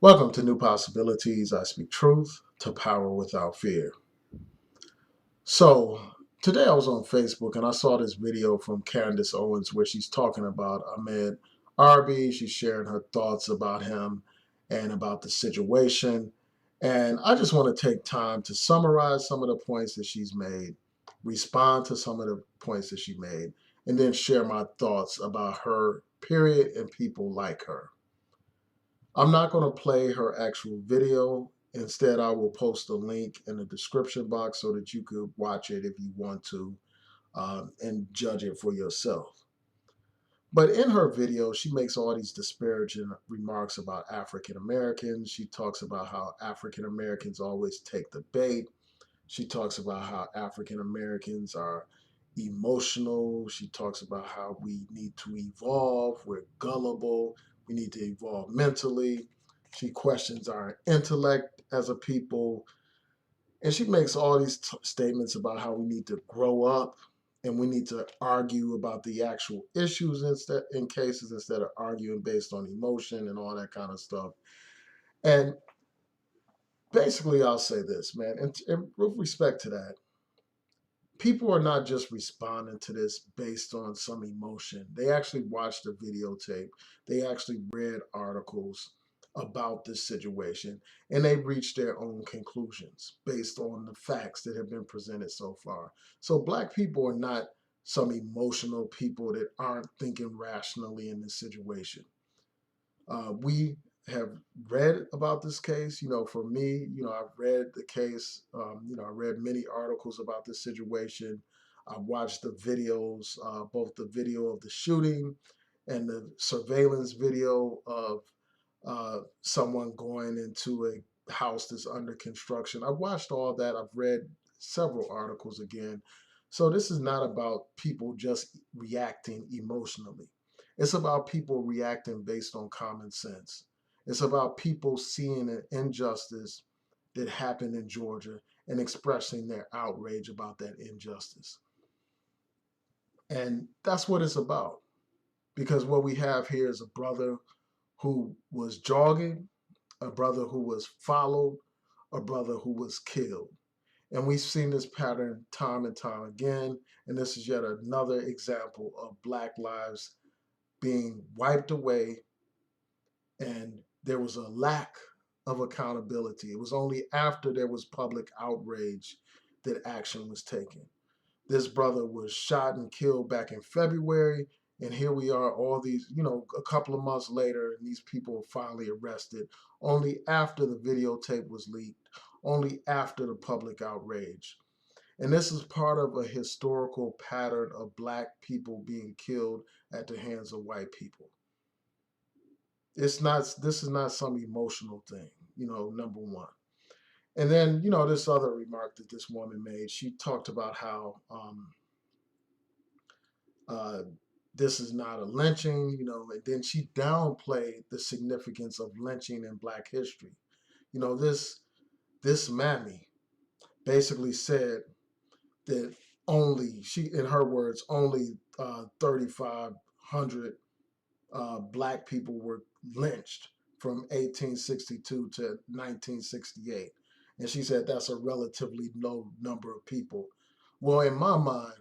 Welcome to New Possibilities. I speak truth to power without fear. So, today I was on Facebook and I saw this video from Candace Owens where she's talking about Ahmaud Arbery. She's sharing her thoughts about him and about the situation. And I just want to take time to summarize some of the points that she's made, respond to some of the points that she made, and then share my thoughts about her, period, and people like her. I'm not going to play her actual video. Instead, I will post a link in the description box so that you could watch it if you want to and judge it for yourself. But in her video, she makes all these disparaging remarks about African Americans. She talks about how African Americans always take the bait. She talks about how African Americans are emotional. She talks about how we need to evolve. We're gullible. We need to evolve mentally. She questions our intellect as a people. And she makes all these statements about how we need to grow up and we need to argue about the actual issues in cases instead of arguing based on emotion and all that kind of stuff. And basically, I'll say this, man, and with respect to that, people are not just responding to this based on some emotion. They actually watched the videotape. They actually read articles about this situation and they reached their own conclusions based on the facts that have been presented so far. So black people are not some emotional people that aren't thinking rationally in this situation. We have read about this case. For me, I've read the case. I read many articles about this situation. I watched the videos, both the video of the shooting and the surveillance video of someone going into a house that's under construction. I've watched all that. I've read several articles again. So this is not about people just reacting emotionally. It's about people reacting based on common sense. It's about people seeing an injustice that happened in Georgia and expressing their outrage about that injustice. And that's what it's about. Because what we have here is a brother who was jogging, a brother who was followed, a brother who was killed. And we've seen this pattern time and time again. And this is yet another example of Black lives being wiped away. And there was a lack of accountability. It was only after there was public outrage that action was taken. This brother was shot and killed back in February. And here we are, all these, a couple of months later, and these people were finally arrested only after the videotape was leaked, only after the public outrage. And this is part of a historical pattern of Black people being killed at the hands of white people. This is not some emotional thing, number one. And then, this other remark that this woman made, she talked about how uh, this is not a lynching, and then she downplayed the significance of lynching in Black history. This mammy basically said that in her words, only 3,500 Black people were lynched from 1862 to 1968. And she said that's a relatively low number of people. Well, in my mind,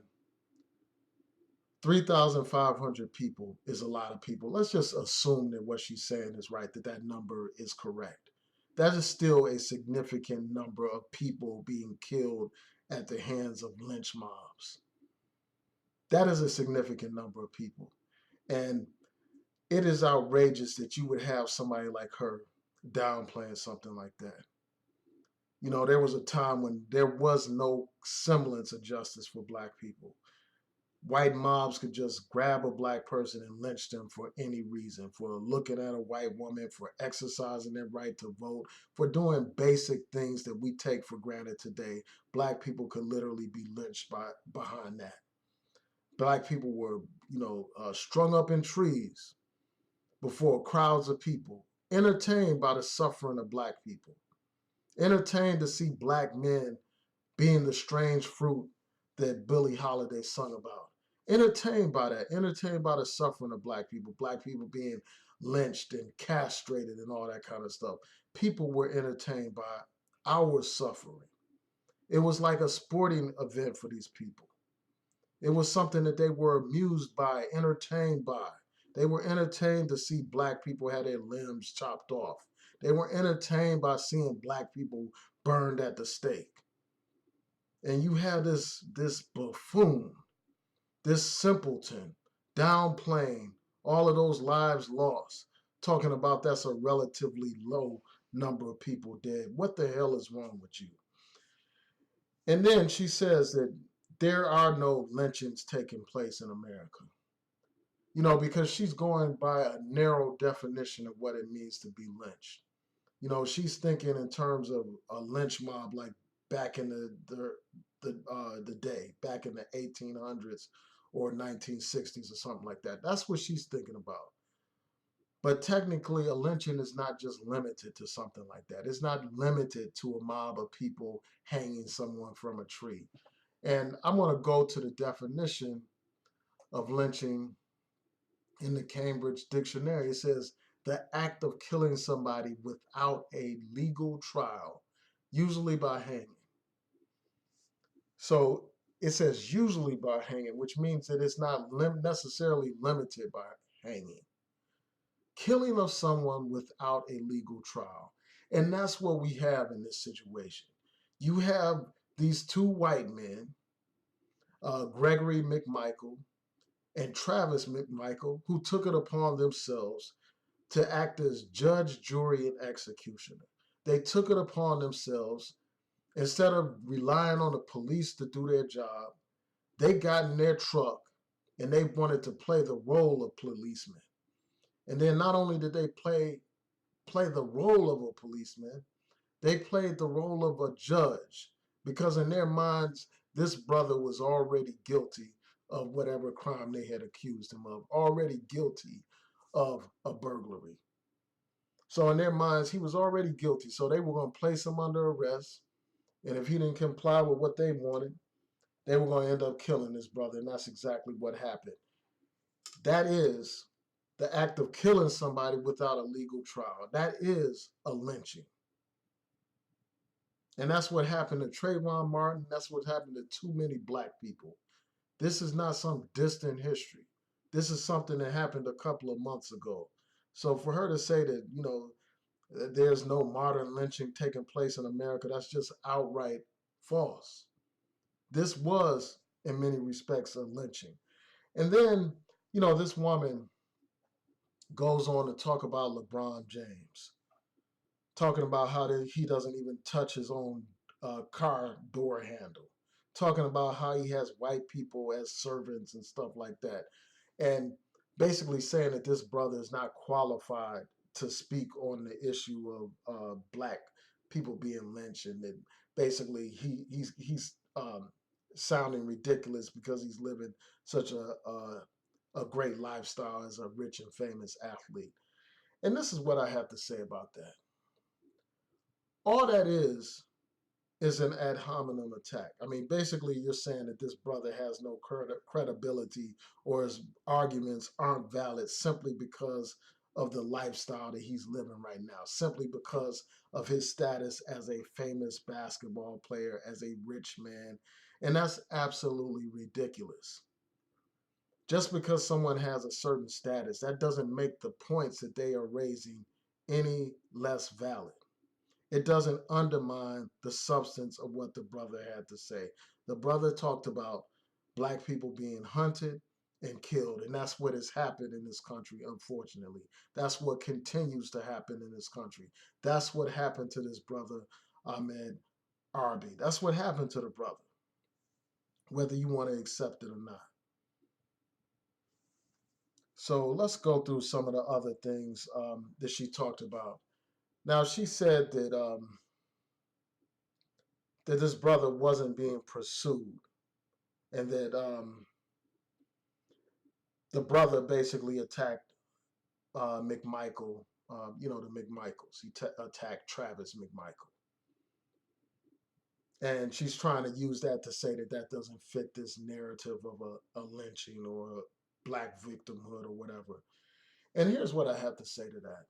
3,500 people is a lot of people. Let's just assume that what she's saying is right, that number is correct. That is still a significant number of people being killed at the hands of lynch mobs. That is a significant number of people. And it is outrageous that you would have somebody like her downplaying something like that. There was a time when there was no semblance of justice for Black people. White mobs could just grab a Black person and lynch them for any reason, for looking at a white woman, for exercising their right to vote, for doing basic things that we take for granted today. Black people could literally be lynched behind that. Black people were, strung up in trees before crowds of people, entertained by the suffering of Black people, entertained to see Black men being the strange fruit that Billie Holiday sung about. Entertained by that, entertained by the suffering of Black people being lynched and castrated and all that kind of stuff. People were entertained by our suffering. It was like a sporting event for these people. It was something that they were amused by, entertained by. They were entertained to see black people have their limbs chopped off. They were entertained by seeing black people burned at the stake. And you have this buffoon, this simpleton, downplaying all of those lives lost, talking about that's a relatively low number of people dead. What the hell is wrong with you? And then she says that there are no lynchings taking place in America. Because she's going by a narrow definition of what it means to be lynched. She's thinking in terms of a lynch mob like back in the day, back in the 1800s or 1960s or something like that. That's what she's thinking about. But technically, a lynching is not just limited to something like that. It's not limited to a mob of people hanging someone from a tree. And I'm going to go to the definition of lynching in the Cambridge Dictionary. It says the act of killing somebody without a legal trial, usually by hanging. So it says usually by hanging, which means that it's not necessarily limited by hanging. Killing of someone without a legal trial. And that's what we have in this situation. You have these two white men, Gregory McMichael and Travis McMichael, who took it upon themselves to act as judge, jury, and executioner. They took it upon themselves, instead of relying on the police to do their job, they got in their truck and they wanted to play the role of policemen. And then not only did they play the role of a policeman, they played the role of a judge, because in their minds, this brother was already guilty of whatever crime they had accused him of, already guilty of a burglary. So in their minds, he was already guilty. So they were going to place him under arrest. And if he didn't comply with what they wanted, they were going to end up killing this brother. And that's exactly what happened. That is the act of killing somebody without a legal trial. That is a lynching. And that's what happened to Trayvon Martin. That's what happened to too many black people. This is not some distant history. This is something that happened a couple of months ago. So for her to say that, there's no modern lynching taking place in America, that's just outright false. This was, in many respects, a lynching. And then, this woman goes on to talk about LeBron James, talking about how he doesn't even touch his own car door handle, talking about how he has white people as servants and stuff like that, and basically saying that this brother is not qualified to speak on the issue of black people being lynched, and that basically he's sounding ridiculous because he's living such a great lifestyle as a rich and famous athlete. And this is what I have to say about that. All that is an ad hominem attack. I mean, basically, you're saying that this brother has no credibility, or his arguments aren't valid simply because of the lifestyle that he's living right now, simply because of his status as a famous basketball player, as a rich man. And that's absolutely ridiculous. Just because someone has a certain status, that doesn't make the points that they are raising any less valid. It doesn't undermine the substance of what the brother had to say. The brother talked about black people being hunted and killed, and that's what has happened in this country, unfortunately. That's what continues to happen in this country. That's what happened to this brother, Ahmaud Arbery. That's what happened to the brother, whether you want to accept it or not. So let's go through some of the other things that she talked about. Now, she said that this brother wasn't being pursued, and that the brother basically attacked McMichael, the McMichaels. He attacked Travis McMichael. And she's trying to use that to say that that doesn't fit this narrative of a lynching or a black victimhood or whatever. And here's what I have to say to that.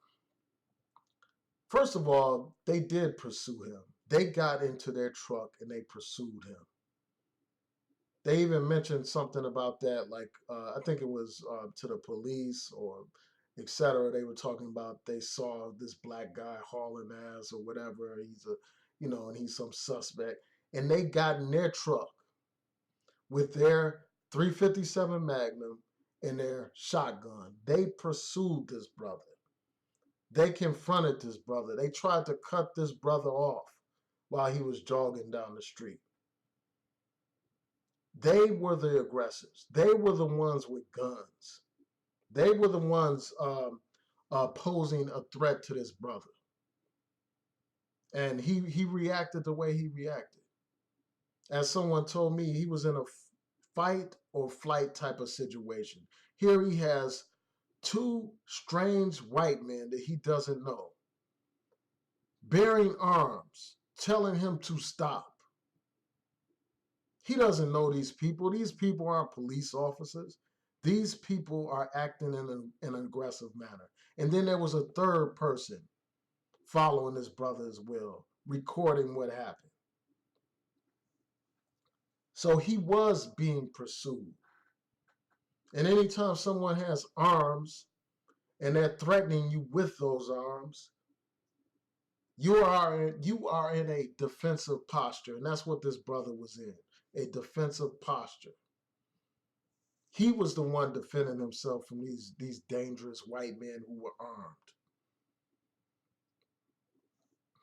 First of all, they did pursue him. They got into their truck and they pursued him. They even mentioned something about that, like I think it was to the police or etc. They were talking about they saw this black guy hauling ass or whatever. He's a, and he's some suspect. And they got in their truck with their 357 Magnum and their shotgun. They pursued this brother. They confronted this brother. They tried to cut this brother off while he was jogging down the street. They were the aggressors. They were the ones with guns. They were the ones posing a threat to this brother. And he reacted the way he reacted. As someone told me, he was in a fight or flight type of situation. Here he has two strange white men that he doesn't know, bearing arms, telling him to stop. He doesn't know these people. These people aren't police officers. These people are acting in an aggressive manner. And then there was a third person following his brother as well, recording what happened. So he was being pursued. And anytime someone has arms and they're threatening you with those arms, you are in a defensive posture. And that's what this brother was in, a defensive posture. He was the one defending himself from these dangerous white men who were armed.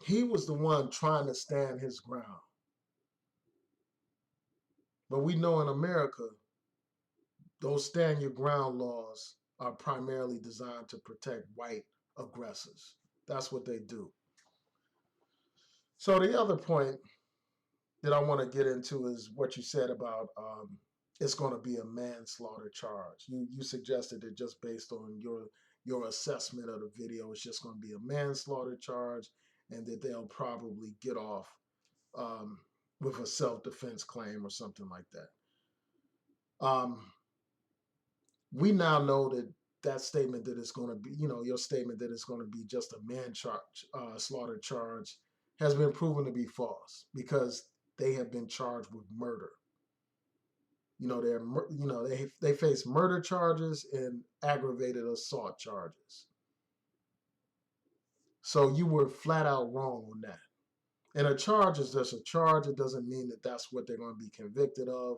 He was the one trying to stand his ground. But we know in America, those stand your ground laws are primarily designed to protect white aggressors. That's what they do. So the other point that I want to get into is what you said about it's going to be a manslaughter charge. You suggested that just based on your assessment of the video, it's just going to be a manslaughter charge, and that they'll probably get off with a self-defense claim or something like that. We now know that statement that it's going to be, your statement that it's going to be just a manslaughter charge has been proven to be false, because they have been charged with murder. They face murder charges and aggravated assault charges. So you were flat out wrong on that. And a charge is just a charge. It doesn't mean that that's what they're going to be convicted of.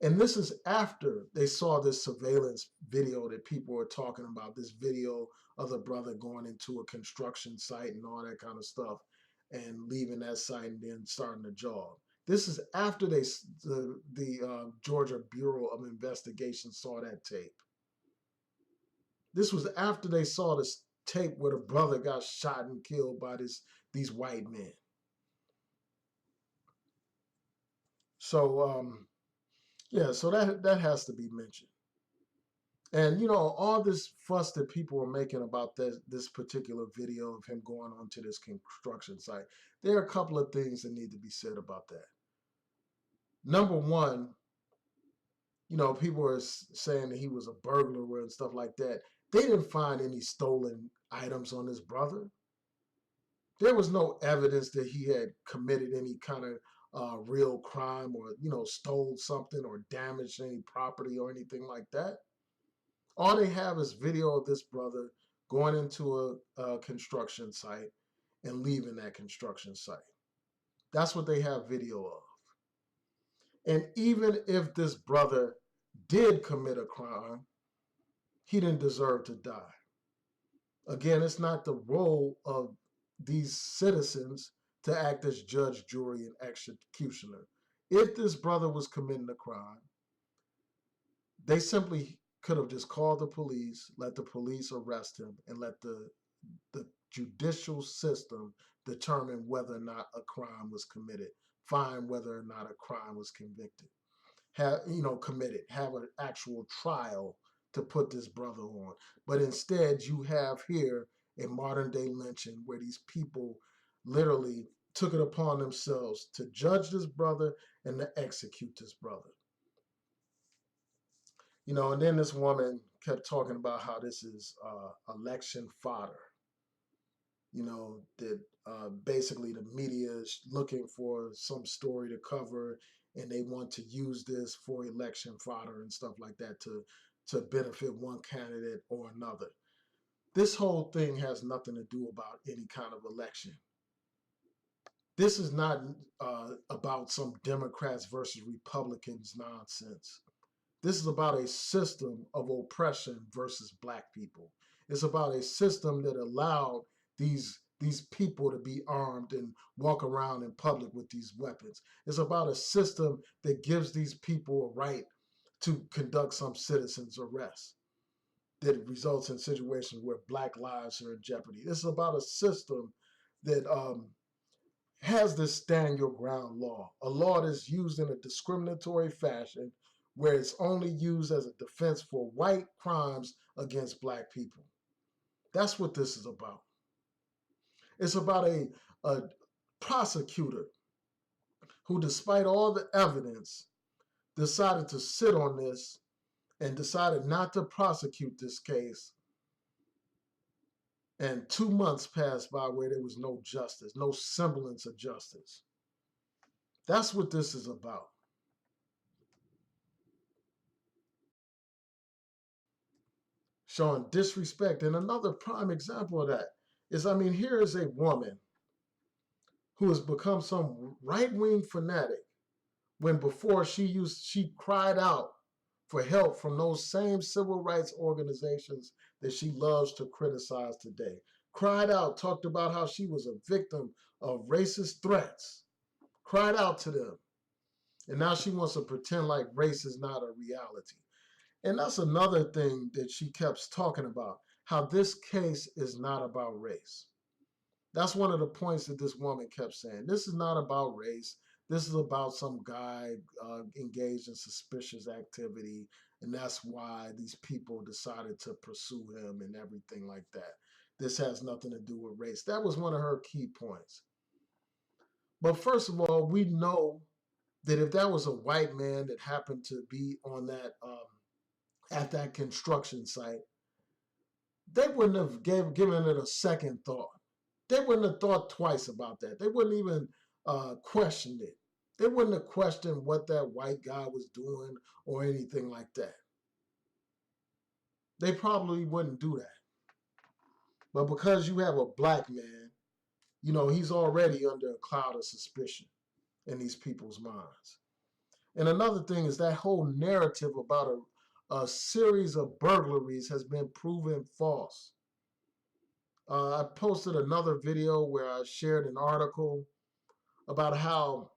And this is after they saw this surveillance video that people were talking about, this video of the brother going into a construction site and all that kind of stuff and leaving that site and then starting to jog. This is after the Georgia Bureau of Investigation saw that tape. This was after they saw this tape where the brother got shot and killed by these white men. So, yeah, so that has to be mentioned. And, all this fuss that people were making about this particular video of him going onto this construction site, there are a couple of things that need to be said about that. Number one, people are saying that he was a burglar and stuff like that. They didn't find any stolen items on his brother. There was no evidence that he had committed any kind of real crime or, stole something or damaged any property or anything like that. All they have is video of this brother going into a construction site and leaving that construction site. That's what they have video of. And even if this brother did commit a crime, he didn't deserve to die. Again, it's not the role of these citizens to act as judge, jury, and executioner. If this brother was committing a crime, they simply could have just called the police, let the police arrest him, and let the judicial system determine whether or not a crime was committed, find whether or not a crime was committed, have an actual trial to put this brother on. But instead, you have here a modern day lynching where these people literally took it upon themselves to judge this brother and to execute this brother. And then this woman kept talking about how this is election fodder. That basically the media is looking for some story to cover, and they want to use this for election fodder and stuff like that to benefit one candidate or another. This whole thing has nothing to do about any kind of election. This is not about some Democrats versus Republicans nonsense. This is about a system of oppression versus black people. It's about a system that allowed these people to be armed and walk around in public with these weapons. It's about a system that gives these people a right to conduct some citizens' arrests that results in situations where black lives are in jeopardy. This is about a system that has this stand your ground law, a law that's used in a discriminatory fashion where it's only used as a defense for white crimes against black people. That's what this is about. It's about a prosecutor who, despite all the evidence, decided to sit on this and decided not to prosecute this case. And 2 months passed by where there was no justice, no semblance of justice. That's what this is about. Showing disrespect. And another prime example of that is, here is a woman who has become some right-wing fanatic when before she cried out for help from those same civil rights organizations that she loves to criticize today. Cried out, talked about how she was a victim of racist threats. Cried out to them. And now she wants to pretend like race is not a reality. And that's another thing that she kept talking about, how this case is not about race. That's one of the points that this woman kept saying. This is not about race. This is about some guy engaged in suspicious activity, and that's why these people decided to pursue him and everything like that. This has nothing to do with race. That was one of her key points. But first of all, we know that if that was a white man that happened to be on that at that construction site, they wouldn't have given it a second thought. They wouldn't have thought twice about that. They wouldn't even question it. They wouldn't have questioned what that white guy was doing or anything like that. They probably wouldn't do that. But because you have a black man, he's already under a cloud of suspicion in these people's minds. And another thing is that whole narrative about a series of burglaries has been proven false. I posted another video where I shared an article about how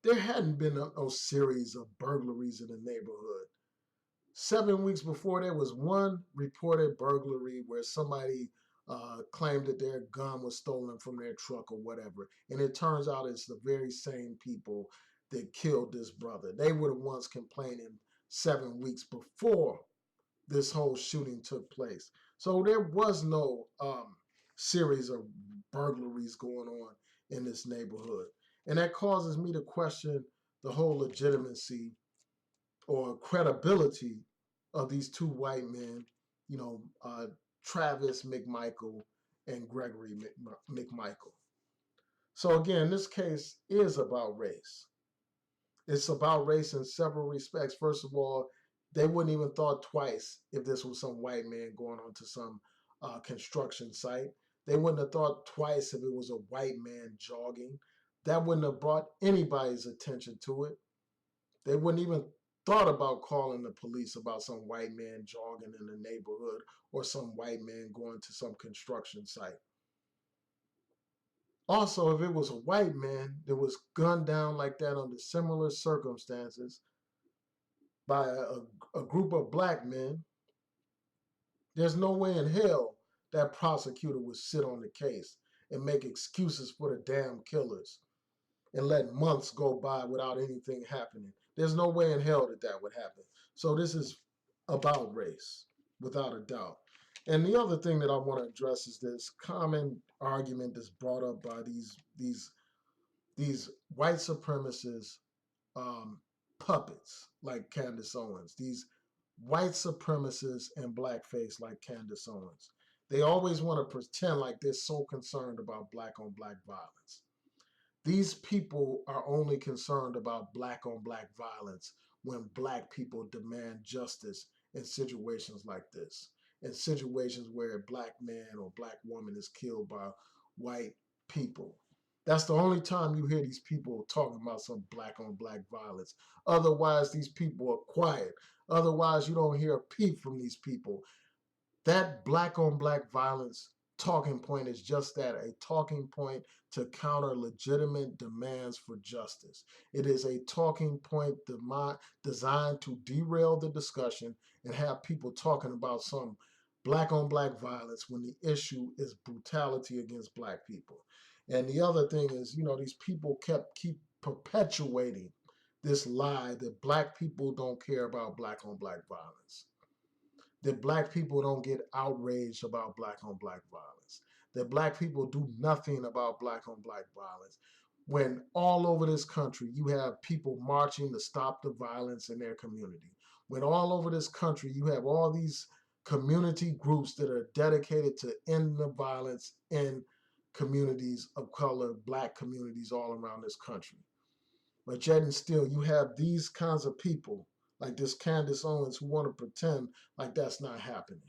there hadn't been no series of burglaries in the neighborhood. 7 weeks before, there was one reported burglary where somebody claimed that their gun was stolen from their truck or whatever. And it turns out it's the very same people that killed this brother. They were the ones complaining 7 weeks before this whole shooting took place. So there was no series of burglaries going on in this neighborhood. And that causes me to question the whole legitimacy or credibility of these two white men, Travis McMichael and Gregory McMichael. So again, this case is about race. It's about race in several respects. First of all, they wouldn't even thought twice if this was some white man going onto some construction site. They wouldn't have thought twice if it was a white man jogging. That wouldn't have brought anybody's attention to it. They wouldn't even thought about calling the police about some white man jogging in the neighborhood or some white man going to some construction site. Also, if it was a white man that was gunned down like that under similar circumstances by a group of black men, there's no way in hell that prosecutor would sit on the case and make excuses for the damn killers and let months go by without anything happening. There's no way in hell that would happen. So this is about race, without a doubt. And the other thing that I want to address is this common argument that's brought up by these white supremacist puppets like Candace Owens, these white supremacists and blackface like Candace Owens. They always want to pretend like they're so concerned about black on black violence. These people are only concerned about black on black violence when black people demand justice in situations like this, in situations where a black man or black woman is killed by white people. That's the only time you hear these people talking about some black on black violence. Otherwise, these people are quiet. Otherwise, you don't hear a peep from these people. That black on black violence talking point is just that, a talking point to counter legitimate demands for justice. It is a talking point designed to derail the discussion and have people talking about some black on black violence when the issue is brutality against black people. And the other thing is, these people keep perpetuating this lie that black people don't care about black on black violence, that black people don't get outraged about black on black violence, that black people do nothing about black on black violence. When all over this country you have people marching to stop the violence in their community, when all over this country you have all these community groups that are dedicated to ending the violence in communities of color, black communities all around this country. But yet and still, you have these kinds of people like this Candace Owens who want to pretend like that's not happening.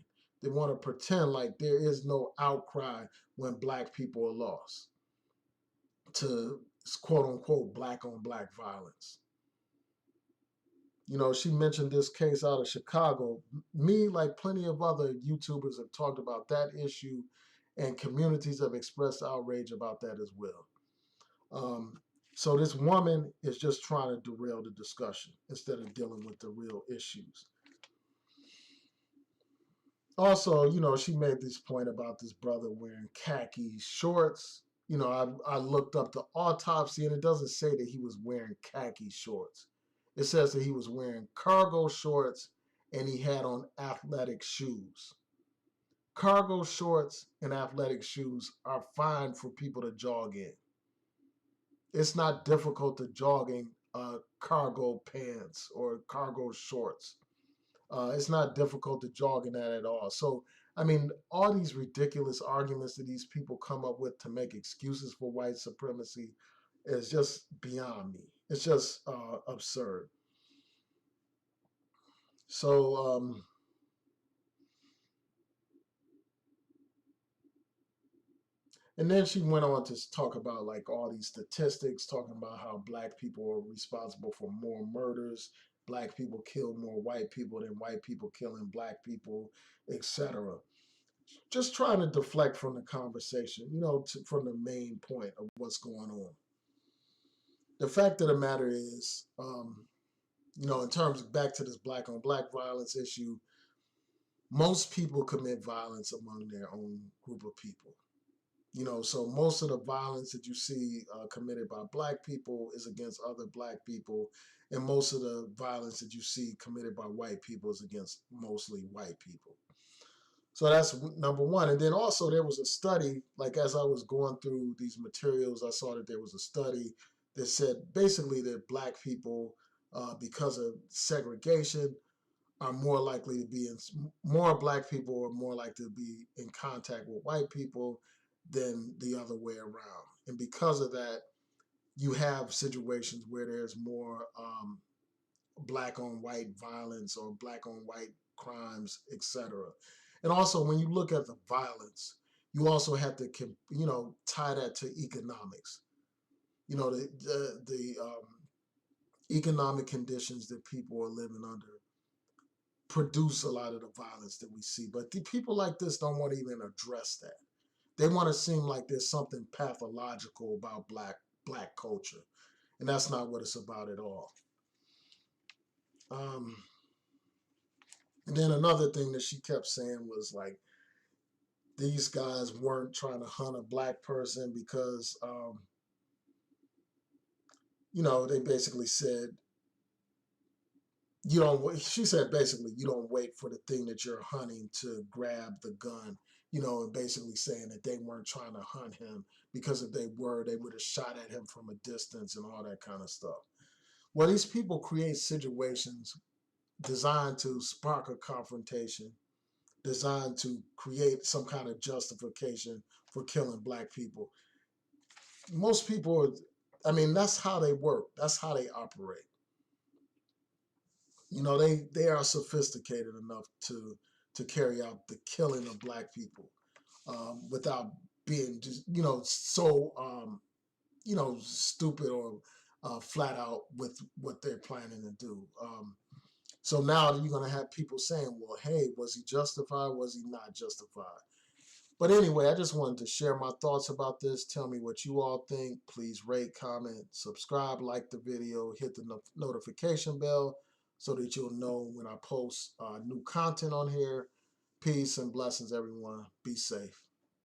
They want to pretend like there is no outcry when black people are lost to quote unquote black on black violence. She mentioned this case out of Chicago. Me, like plenty of other YouTubers, have talked about that issue, and communities have expressed outrage about that as well. So this woman is just trying to derail the discussion instead of dealing with the real issues. Also, she made this point about this brother wearing khaki shorts. I looked up the autopsy and it doesn't say that he was wearing khaki shorts. It says that he was wearing cargo shorts and he had on athletic shoes. Cargo shorts and athletic shoes are fine for people to jog in. It's not difficult to jog in cargo pants or cargo shorts. It's not difficult to jog in that at all. So, all these ridiculous arguments that these people come up with to make excuses for white supremacy is just beyond me. It's just absurd. So, and then she went on to talk about like all these statistics, talking about how black people are responsible for more murders, black people kill more white people than white people killing black people, etc. Just trying to deflect from the conversation, from the main point of what's going on. The fact of the matter is, in terms of back to this black on black violence issue, most people commit violence among their own group of people. So most of the violence that you see committed by black people is against other black people, and most of the violence that you see committed by white people is against mostly white people. So that's number one. And then also there was a study, like as I was going through these materials, I saw that there was a study that said basically that black people, because of segregation, are more likely to be in, more black people are more likely to be in contact with white people than the other way around. And because of that, you have situations where there's more black on white violence or black on white crimes, etc. And also, when you look at the violence, you also have to, tie that to economics. The economic conditions that people are living under produce a lot of the violence that we see. But the people like this don't want to even address that. They want to seem like there's something pathological about black culture, and that's not what it's about at all. And then another thing that she kept saying was like, these guys weren't trying to hunt a black person because, they basically said, you don't, she said basically, you don't wait for the thing that you're hunting to grab the gun, and basically saying that they weren't trying to hunt him because if they were, they would have shot at him from a distance and all that kind of stuff. Well, these people create situations designed to spark a confrontation, designed to create some kind of justification for killing black people. Most people, I mean, that's how they work. That's how they operate. You know, they are sophisticated enough to carry out the killing of black people without being just, so stupid or flat out with what they're planning to do. So now you're going to have people saying, well, hey, was he justified? Was he not justified? But anyway, I just wanted to share my thoughts about this. Tell me what you all think. Please rate, comment, subscribe, like the video, hit the notification bell so that you'll know when I post new content on here. Peace and blessings, everyone. Be safe.